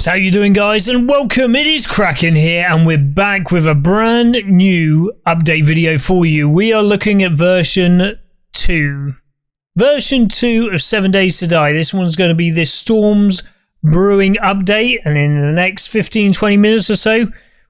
How you doing, guys? And welcome. It is Kraken here, and we're back with a brand new update video for you. We are looking at version 2. Version 2 of 7 Days to Die. This one's going to be this Storms Brewing update, and in the next 15-20 minutes or so,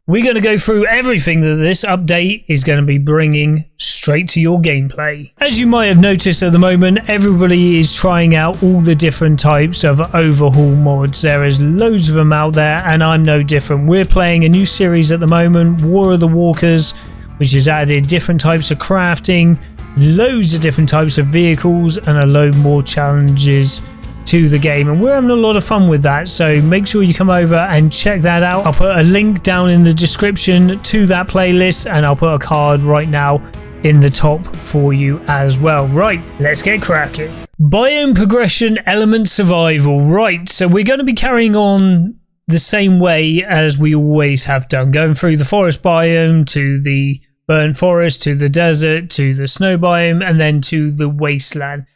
we're going to go through everything that this update is going to be bringing straight to your gameplay. As you might have noticed at the moment, everybody is trying out all the different types of overhaul mods. There is loads of them out there, and I'm no different. We're playing a new series at the moment, War of the Walkers, which has added different types of crafting, loads of different types of vehicles, and a load more challenges to the game, and we're having a lot of fun with that, so make sure you come over and check that out. I'll put a link down in the description to that playlist, and I'll put a card right now in the top for you as well. Right, let's get cracking. Biome progression, element survival. Right, so we're going to be carrying on the same way as we always have done, going through the forest biome to the burnt forest to the desert to the snow biome and then to the wasteland.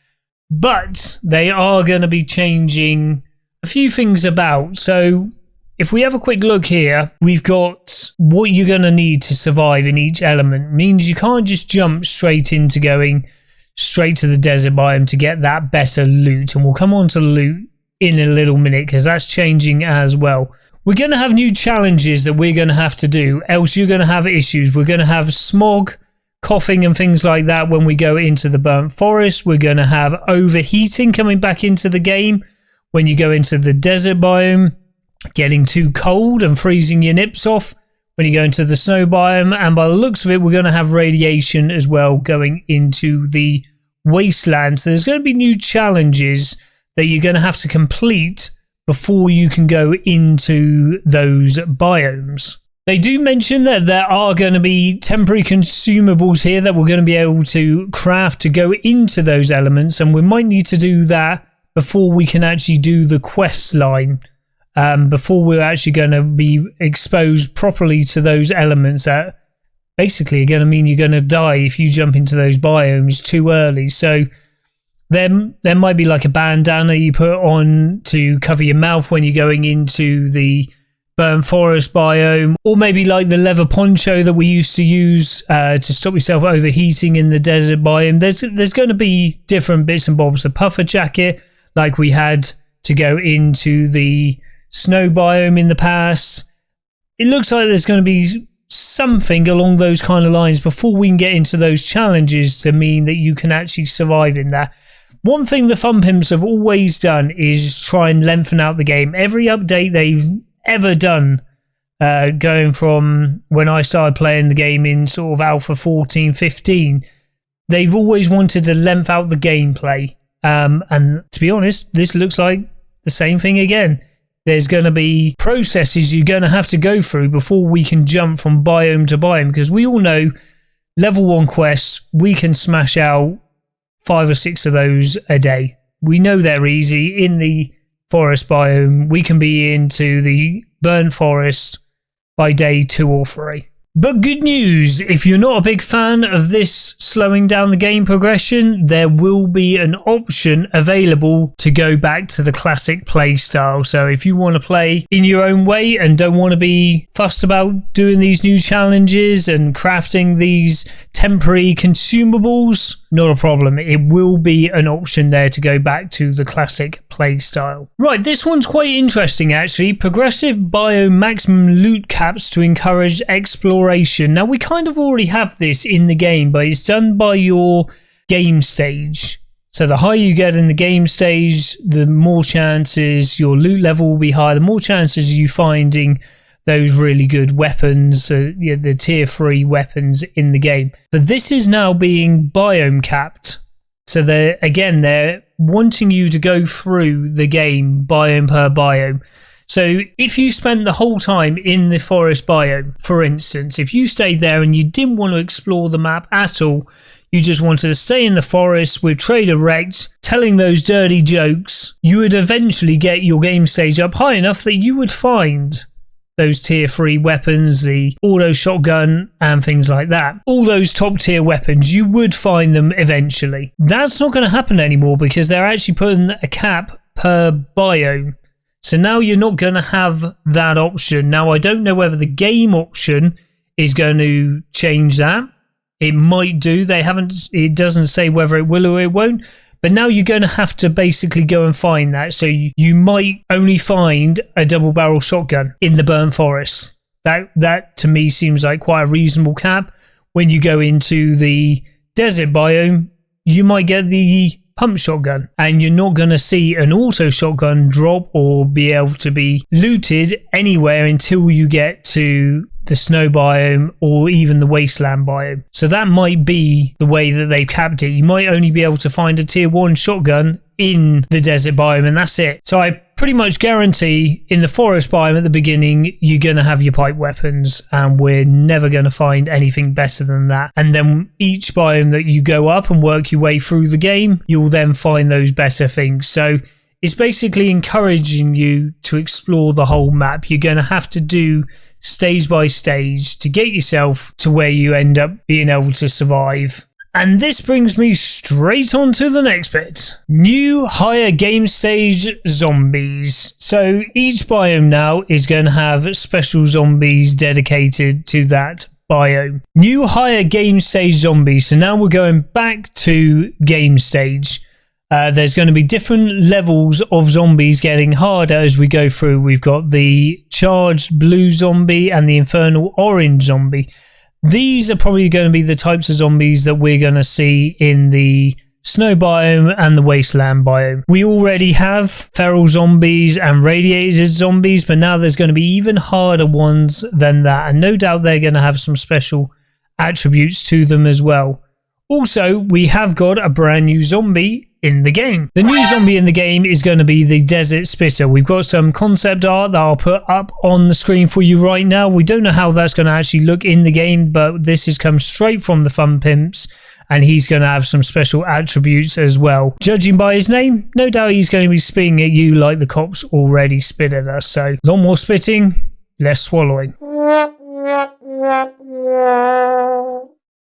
But they are going to be changing a few things about. So if we have a quick look here, we've got what you're going to need to survive in each element. It means you can't just jump straight into going straight to the desert biome to get that better loot. And we'll come on to loot in a little minute because that's changing as well. We're going to have new challenges that we're going to have to do, else you're going to have issues. We're going to have smog, coughing and things like that when we go into the burnt forest. We're going to have overheating coming back into the game when you go into the desert biome, getting too cold and freezing your nips off when you go into the snow biome, and by the looks of it we're going to have radiation as well going into the wasteland. So there's going to be new challenges that you're going to have to complete before you can go into those biomes. They do mention that there are going to be temporary consumables here that we're going to be able to craft to go into those elements, and we might need to do that before we can actually do the quest line, before we're actually going to be exposed properly to those elements that basically are going to mean you're going to die if you jump into those biomes too early. So there might be like a bandana you put on to cover your mouth when you're going into the burnt forest biome, or maybe like the leather poncho that we used to use to stop yourself overheating in the desert biome. There's going to be different bits and bobs. The puffer jacket like we had to go into the snow biome in the past. It looks like there's going to be something along those kind of lines before we can get into those challenges to mean that you can actually survive in that. One thing the Fun Pimps have always done is try and lengthen out the game. Every update they've ever done, going from when I started playing the game in sort of Alpha 14-15, they've always wanted to length out the gameplay, and to be honest, this looks like the same thing again. There's going to be processes you're going to have to go through before we can jump from biome to biome, because we all know level 1 quests, we can smash out 5 or 6 of those a day. We know they're easy. In the forest biome, we can be into the burnt forest by day 2 or 3. But good news, if you're not a big fan of this slowing down the game progression, there will be an option available to go back to the classic play style. So if you want to play in your own way and don't want to be fussed about doing these new challenges and crafting these temporary consumables, not a problem. It will be an option there to go back to the classic play style. Right, this one's quite interesting actually. Progressive biome maximum loot caps to encourage exploration. Now we kind of already have this in the game, but it's done by your game stage. So the higher you get in the game stage, the more chances your loot level will be higher, the more chances you finding those really good weapons, the tier 3 weapons in the game. But this is now being biome capped. So they're wanting you to go through the game biome per biome. So if you spent the whole time in the forest biome, for instance, if you stayed there and you didn't want to explore the map at all, you just wanted to stay in the forest with Trader Rex telling those dirty jokes, you would eventually get your game stage up high enough that you would find those tier 3 weapons, the auto shotgun and things like that. All those top tier weapons, you would find them eventually. That's not going to happen anymore because they're actually putting a cap per biome. So now you're not going to have that option. Now, I don't know whether the game option is going to change that. It might do. It doesn't say whether it will or it won't. But now you're going to have to basically go and find that. So you might only find a double barrel shotgun in the burnt forest. That to me seems like quite a reasonable cap. When you go into the desert biome, you might get the pump shotgun, and you're not going to see an auto shotgun drop or be able to be looted anywhere until you get to the snow biome or even the wasteland biome. So that might be the way that they've capped it. You might only be able to find a tier 1 shotgun in the desert biome, and that's it. So I pretty much guarantee in the forest biome at the beginning, you're going to have your pipe weapons, and we're never going to find anything better than that. And then each biome that you go up and work your way through the game, you'll then find those better things. So it's basically encouraging you to explore the whole map. You're going to have to do stage by stage to get yourself to where you end up being able to survive. And this brings me straight on to the next bit. New higher game stage zombies. So each biome now is going to have special zombies dedicated to that biome. New higher game stage zombies. So now we're going back to game stage. There's going to be different levels of zombies getting harder as we go through. We've got the charged blue zombie and the infernal orange zombie. These are probably going to be the types of zombies that we're going to see in the snow biome and the wasteland biome. We already have feral zombies and radiated zombies, but now there's going to be even harder ones than that. And no doubt they're going to have some special attributes to them as well. Also, we have got a brand new zombie in the game. The new zombie in the game is going to be the Desert Spitter. We've got some concept art that I'll put up on the screen for you right now. We don't know how that's going to actually look in the game, but this has come straight from the Fun Pimps, and he's going to have some special attributes as well. Judging by his name, no doubt he's going to be spitting at you like the cops already spit at us. So, a lot more spitting, less swallowing.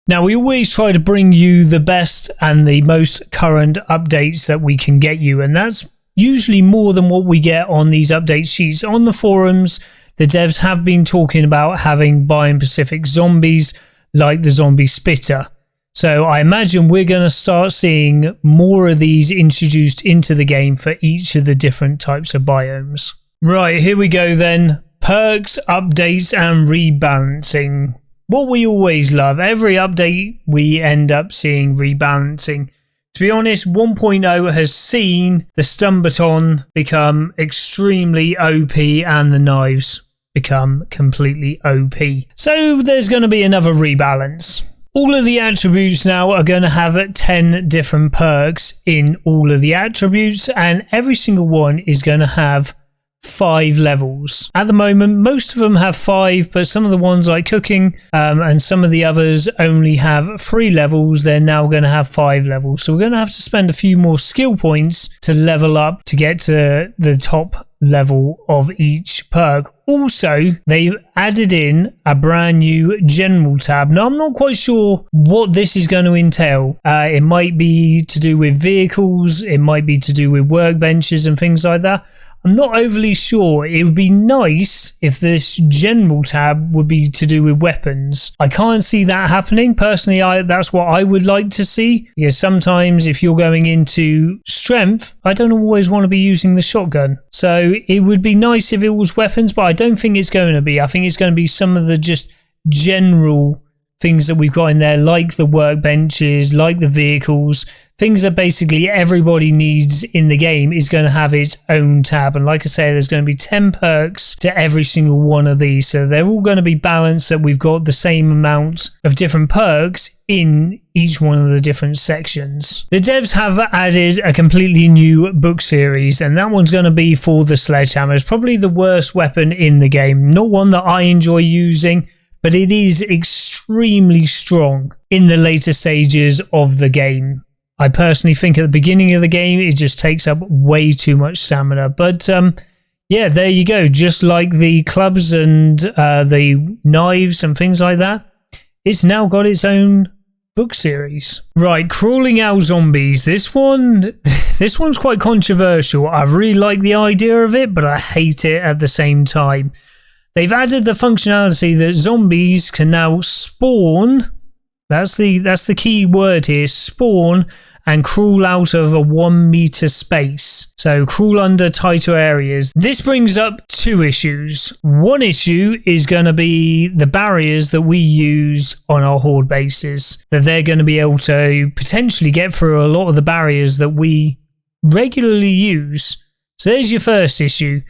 Now, we always try to bring you the best and the most current updates that we can get you, and that's usually more than what we get on these update sheets. On the forums, the devs have been talking about having biome-specific zombies like the Zombie Spitter. So I imagine we're going to start seeing more of these introduced into the game for each of the different types of biomes. Right, here we go then. Perks, updates, and rebalancing. What we always love. Every update we end up seeing rebalancing. To be honest, 1.0 has seen the stun baton become extremely OP and the knives become completely OP. So there's going to be another rebalance. All of the attributes now are going to have 10 different perks in all of the attributes, and every single one is going to have 5 levels. At the moment, most of them have 5, but some of the ones like cooking and some of the others only have 3 levels. They're now going to have 5 levels. So we're going to have to spend a few more skill points to level up to get to the top level of each perk. Also, they've added in a brand new general tab. Now, I'm not quite sure what this is going to entail. It might be to do with vehicles. It might be to do with workbenches and things like that. I'm not overly sure. It would be nice if this general tab would be to do with weapons. I can't see that happening. Personally, that's what I would like to see. Because sometimes if you're going into strength, I don't always want to be using the shotgun. So it would be nice if it was weapons, but I don't think it's going to be. I think it's going to be some of the just general things that we've got in there, like the workbenches, like the vehicles, things that basically everybody needs in the game is going to have its own tab. And like I say, there's going to be 10 perks to every single one of these. So they're all going to be balanced, that we've got the same amount of different perks in each one of the different sections. The devs have added a completely new book series, and that one's going to be for the sledgehammer. It's probably the worst weapon in the game. Not one that I enjoy using, but it is extremely strong in the later stages of the game. I personally think at the beginning of the game, it just takes up way too much stamina. But yeah, there you go. Just like the clubs and the knives and things like that, it's now got its own book series. Right, crawling out zombies. This one's quite controversial. I really like the idea of it, but I hate it at the same time. They've added the functionality that zombies can now spawn. That's the key word here, spawn, and crawl out of a 1 meter space. So crawl under tighter areas. This brings up two issues. One issue is going to be the barriers that we use on our horde bases, that they're going to be able to potentially get through a lot of the barriers that we regularly use. So there's your first issue.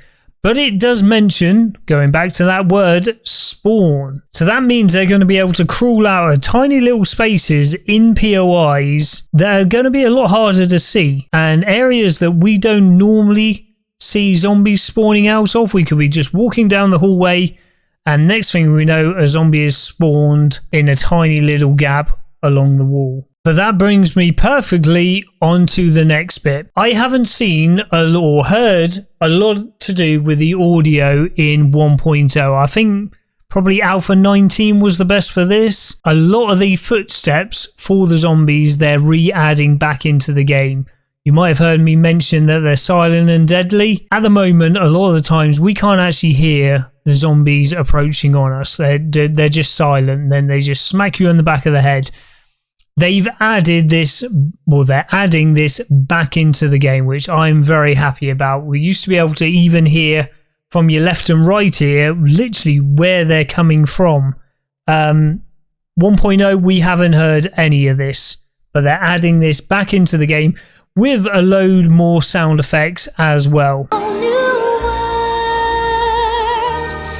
But it does mention, going back to that word, spawn. So that means they're going to be able to crawl out of tiny little spaces in POIs that are going to be a lot harder to see. And areas that we don't normally see zombies spawning out of. We could be just walking down the hallway and next thing we know, a zombie is spawned in a tiny little gap along the wall. But that brings me perfectly onto the next bit. I haven't seen or heard a lot to do with the audio in 1.0. I think probably Alpha 19 was the best for this. A lot of the footsteps for the zombies, they're re-adding back into the game. You might have heard me mention that they're silent and deadly. At the moment, a lot of the times we can't actually hear the zombies approaching on us. They're just silent and then they just smack you on the back of the head. They've added this, well, they're adding this back into the game, which I'm very happy about. We used to be able to even hear from your left and right here, literally where they're coming from. 1.0, we haven't heard any of this, but they're adding this back into the game with a load more sound effects as well.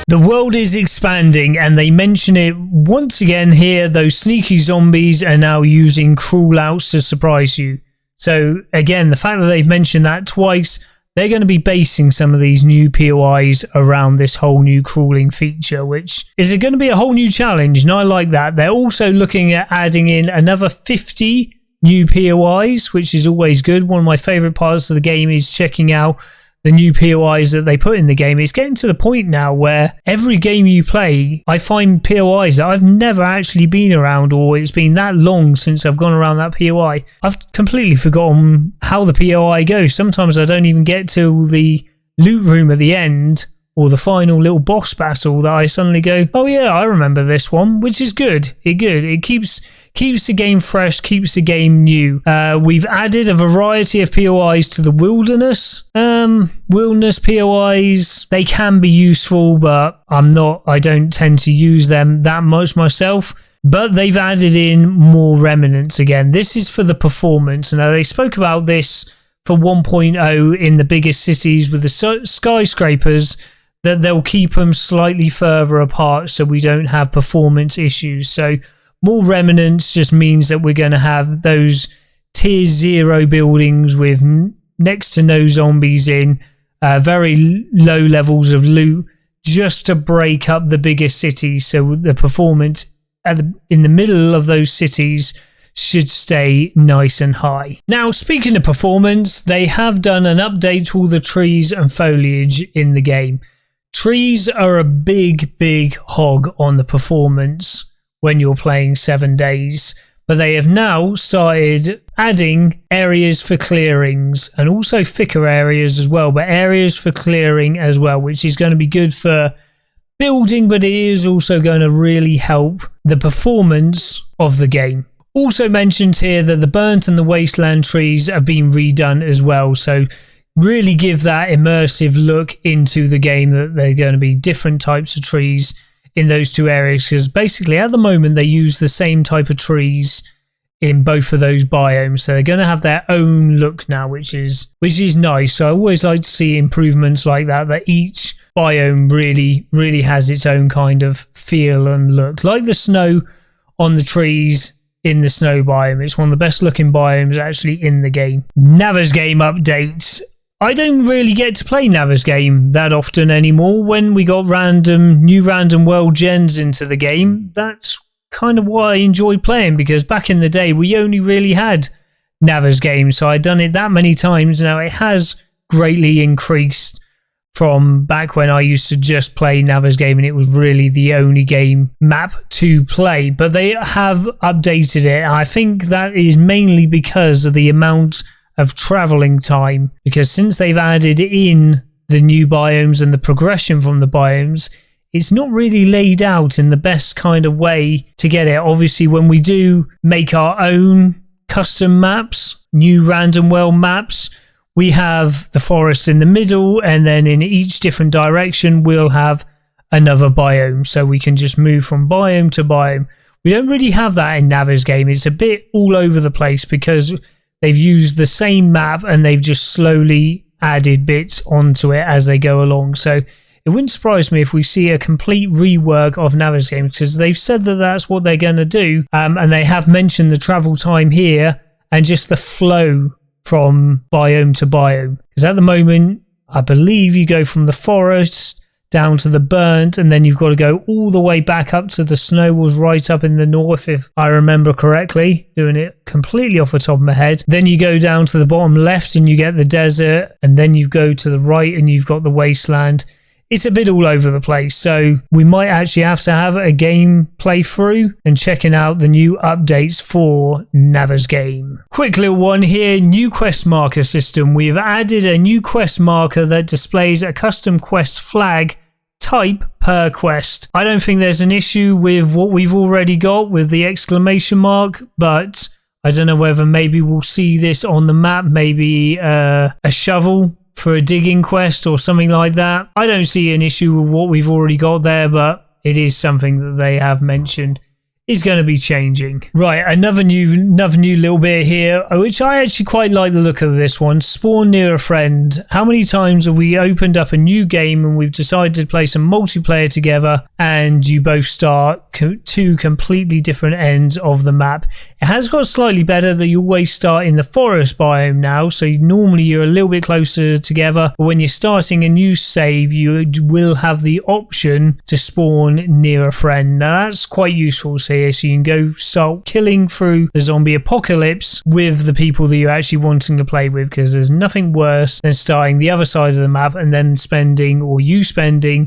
The world is expanding and they mention it once again here. Those sneaky zombies are now using crawl outs to surprise you. So again, the fact that they've mentioned that twice, they're going to be basing some of these new POIs around this whole new crawling feature, which is going to be a whole new challenge. And I like that. They're also looking at adding in another 50 new POIs, which is always good. One of my favorite parts of the game is checking out the new POIs that they put in the game. It's getting to the point now where every game you play, I find POIs that I've never actually been around, or it's been that long since I've gone around that POI. I've completely forgotten how the POI goes. Sometimes I don't even get to the loot room at the end or the final little boss battle that I suddenly go, oh yeah, I remember this one, which is good. It keeps the game fresh, keeps the game new. We've added a variety of POIs to the wilderness. Wilderness POIs, they can be useful, but I don't tend to use them that much myself. But they've added in more remnants again. This is for the performance. Now, they spoke about this for 1.0 in the biggest cities with the skyscrapers, that they'll keep them slightly further apart so we don't have performance issues. So more remnants just means that we're going to have those tier 0 buildings with next to no zombies in, very low levels of loot, just to break up the biggest cities. So the performance in the middle of those cities should stay nice and high. Now, speaking of performance, they have done an update to all the trees and foliage in the game. Trees are a big hog on the performance when you're playing 7 days, but they have now started adding areas for clearings and also thicker areas as well, but areas for clearing as well, which is going to be good for building, but it is also going to really help the performance of the game. Also mentioned here that the burnt and the wasteland trees have been redone as well, so really give that immersive look into the game, that they're going to be different types of trees in those two areas, because basically at the moment they use the same type of trees in both of those biomes, so they're going to have their own look now, which is nice. So I always like to see improvements like that each biome really has its own kind of feel and look, like the snow on the trees in the snow biome. It's one of the best looking biomes actually in the game. Navezgane updates. I don't really get to play Navezgane that often anymore. When we got new random world gens into the game, that's kind of what I enjoy playing, because back in the day we only really had Navezgane, so I'd done it that many times now. It has greatly increased from back when I used to just play Navezgane and it was really the only game map to play. But they have updated it. I think that is mainly because of the amount of traveling time, because since they've added in the new biomes and the progression from the biomes, it's not really laid out in the best kind of way to get it. Obviously, when we do make our own custom maps, new random world maps, we have the forest in the middle, and then in each different direction we'll have another biome, so we can just move from biome to biome. We don't really have that in Navezgane. It's a bit all over the place because they've used the same map and they've just slowly added bits onto it as they go along. So it wouldn't surprise me if we see a complete rework of Navezgane, because they've said that that's what they're going to do, and they have mentioned the travel time here and just the flow from biome to biome. Because at the moment, I believe you go from the forest down to the burnt, and then you've got to go all the way back up to the snow was right up in the north, if I remember correctly, doing it completely off the top of my head. Then you go down to the bottom left and you get the desert, and then you go to the right and you've got the wasteland. It's a bit all over the place, so we might actually have to have a game playthrough and checking out the new updates for Navezgane. Quick little one here, new quest marker system. We've added a new quest marker that displays a custom quest flag type per quest. I don't think there's an issue with what we've already got with the exclamation mark, but I don't know whether maybe we'll see this on the map, maybe a shovel for a digging quest or something like that. I don't see an issue with what we've already got there, but it is something that they have mentioned is going to be changing. Right, another new little bit here, which I actually quite like the look of this one. Spawn near a friend. How many times have we opened up a new game and we've decided to play some multiplayer together and you both start two completely different ends of the map? It has got slightly better that you always start in the forest biome now, so normally you're a little bit closer together, but when you're starting a new save you will have the option to spawn near a friend. Now that's quite useful here, so you can go start killing through the zombie apocalypse with the people that you're actually wanting to play with, because there's nothing worse than starting the other side of the map and then spending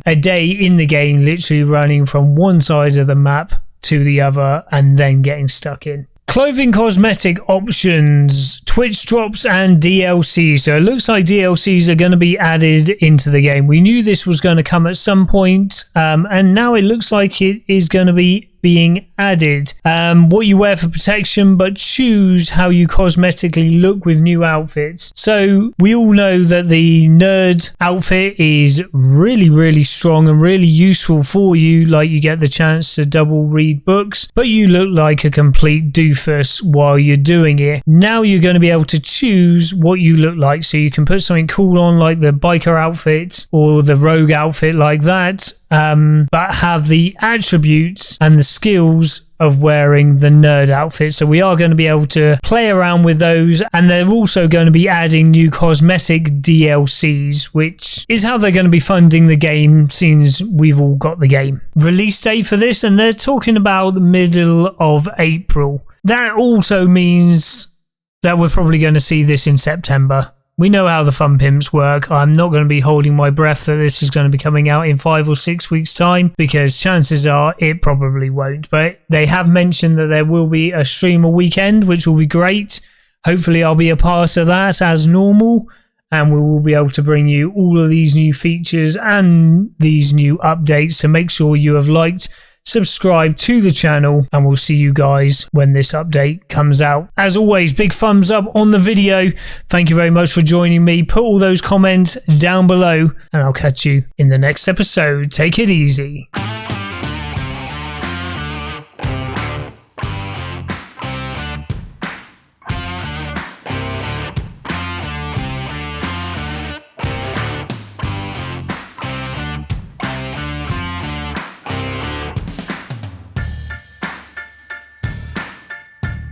a day in the game literally running from one side of the map to the other and then getting stuck in. Clothing cosmetic options, Twitch drops and DLC. So it looks like DLCs are going to be added into the game. We knew this was going to come at some point, and now it looks like it is going to be being added. What you wear for protection, but choose how you cosmetically look with new outfits. So we all know that the nerd outfit is really strong and really useful for you, like you get the chance to double read books, but you look like a complete doofus while you're doing it. Now you're going to be able to choose what you look like, so you can put something cool on like the biker outfit or the rogue outfit like that, but have the attributes and the skills of wearing the nerd outfit. So we are going to be able to play around with those, and they're also going to be adding new cosmetic DLCs, which is how they're going to be funding the game since we've all got the game. Release date for this, and they're talking about the middle of April. That also means that we're probably going to see this in September. We know how the fun pimps work. I'm not going to be holding my breath that this is going to be coming out in 5 or 6 weeks time, because chances are it probably won't. But they have mentioned that there will be a streamer weekend, which will be great. Hopefully I'll be a part of that as normal, and we will be able to bring you all of these new features and these new updates. So make sure you have liked, subscribe to the channel, and we'll see you guys when this update comes out. As always, big thumbs up on the video. Thank you very much for joining me. Put all those comments down below, and I'll catch you in the next episode. Take it easy.